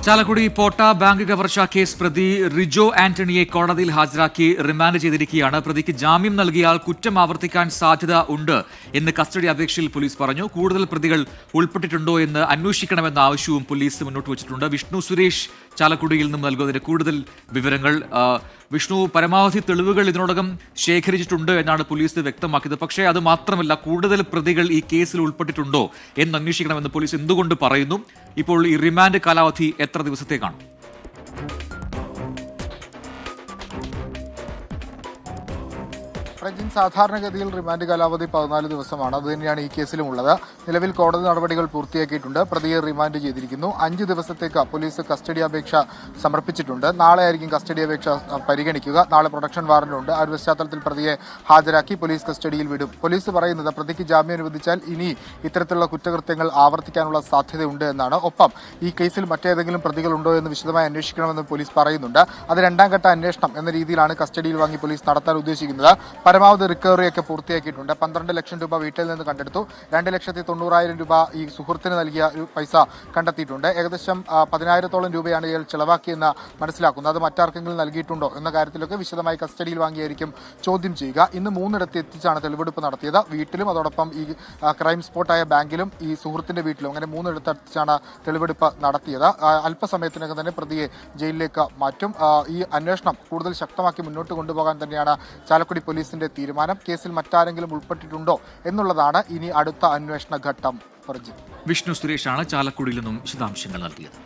ചാലക്കുടി പോട്ട bank കവർച്ചാ case പ്രതി റിജോ ആന്റണിയെ കോടതിയിൽ ഹാജരാക്കി റിമാൻഡ് ചെയ്തിരിക്കുകയാണ്. പ്രതിക്ക് ജാമ്യം നൽകിയാൽ കുറ്റം ആവർത്തിക്കാൻ സാധ്യത ഉണ്ട് എന്ന് കസ്റ്റഡി അപേക്ഷയിൽ പോലീസ് പറഞ്ഞു. കൂടുതൽ പ്രതികൾ ഉൾപ്പെട്ടിട്ടുണ്ടോ എന്ന് അന്വേഷിക്കണമെന്ന ആവശ്യവും പോലീസ് മുന്നോട്ട് വച്ചിട്ടുണ്ട്. വിഷ്ണു സുരേഷ് ചാലക്കുടിയിൽ നിന്നും നൽകുന്നതിന്റെ കൂടുതൽ വിവരങ്ങൾ. വിഷ്ണു, പരമാവധി തെളിവുകൾ ഇതിനോടകം ശേഖരിച്ചിട്ടുണ്ട് എന്നാണ് പോലീസ് വ്യക്തമാക്കിയത്. പക്ഷേ അത് മാത്രമല്ല, കൂടുതൽ പ്രതികൾ ഈ കേസിൽ ഉൾപ്പെട്ടിട്ടുണ്ടോ എന്ന് അന്വേഷിക്കണമെന്ന് പോലീസ് എന്തുകൊണ്ട് പറയുന്നു? ഇപ്പോൾ ഈ റിമാൻഡ് കാലാവധി എത്ര ദിവസത്തേക്കാണ്? പ്രജിൻ, സാധാരണഗതിയിൽ റിമാൻഡ് കാലാവധി 14 ദിവസമാണ്. അതുതന്നെയാണ് ഈ കേസിലും ഉള്ളത്. നിലവിൽ കോടതി നടപടികൾ പൂർത്തിയാക്കിയിട്ടുണ്ട്. പ്രതിയെ റിമാൻഡ് ചെയ്തിരിക്കുന്നു. 5 ദിവസത്തേക്ക് പോലീസ് കസ്റ്റഡി അപേക്ഷ സമർപ്പിച്ചിട്ടുണ്ട്. നാളെ ആയിരിക്കും കസ്റ്റഡി അപേക്ഷ പരിഗണിക്കുക. നാളെ പ്രൊഡക്ഷൻ വാറന്റ് ഉണ്ട്. ആ ഒരു പശ്ചാത്തലത്തിൽ പ്രതിയെ ഹാജരാക്കി പോലീസ് കസ്റ്റഡിയിൽ വിടും. പോലീസ് പറയുന്നത് പ്രതിക്ക് ജാമ്യം അനുവദിച്ചാൽ ഇനി ഇത്തരത്തിലുള്ള കുറ്റകൃത്യങ്ങൾ ആവർത്തിക്കാനുള്ള സാധ്യതയുണ്ട് എന്നാണ്. ഒപ്പം ഈ കേസിൽ മറ്റേതെങ്കിലും പ്രതികളുണ്ടോ എന്ന് വിശദമായി അന്വേഷിക്കണമെന്ന് പോലീസ് പറയുന്നുണ്ട്. അത് രണ്ടാം ഘട്ട അന്വേഷണം എന്ന രീതിയിലാണ് കസ്റ്റഡിയിൽ വാങ്ങി പോലീസ് നടത്താൻ ഉദ്ദേശിക്കുന്നത്. പരമാവധി റിക്കവറിയൊക്കെ പൂർത്തിയാക്കിയിട്ടുണ്ട്. 12 ലക്ഷം രൂപ വീട്ടിൽ നിന്ന് കണ്ടെടുത്തു. 2,90,000 രൂപ ഈ സുഹൃത്തിന് നൽകിയ പൈസ കണ്ടെത്തിയിട്ടുണ്ട്. ഏകദേശം 10,000-ഓളം രൂപയാണ് ഇയാൾ ചെലവാക്കിയെന്ന് മനസ്സിലാക്കുന്നത്. അത് മറ്റാർക്കെങ്കിലും നൽകിയിട്ടുണ്ടോ എന്ന കാര്യത്തിലൊക്കെ വിശദമായി കസ്റ്റഡിയിൽ വാങ്ങിയായിരിക്കും ചോദ്യം ചെയ്യുക. ഇന്ന് 3 എത്തിച്ചാണ് തെളിവെടുപ്പ് നടത്തിയത്. വീട്ടിലും അതോടൊപ്പം ഈ ക്രൈം സ്പോട്ടായ ബാങ്കിലും ഈ സുഹൃത്തിന്റെ വീട്ടിലും, അങ്ങനെ 3 എത്തിച്ചാണ് തെളിവെടുപ്പ് നടത്തിയത്. അല്പസമയത്തിനകം തന്നെ പ്രതിയെ ജയിലിലേക്ക് മാറ്റും. ഈ അന്വേഷണം കൂടുതൽ ശക്തമാക്കി മുന്നോട്ട് കൊണ്ടുപോകാൻ തന്നെയാണ് ചാലക്കുടി പോലീസിന്റെ തീരുമാനം. കേസിൽ മറ്റാരെങ്കിലും ഉൾപ്പെട്ടിട്ടുണ്ടോ എന്നുള്ളതാണ് ഇനി അടുത്ത അന്വേഷണ ഘട്ടം. വിഷ്ണു സുരേഷാണ് ചാലക്കുടിയിൽ നിന്നും വിശദാംശങ്ങൾ നൽകിയത്.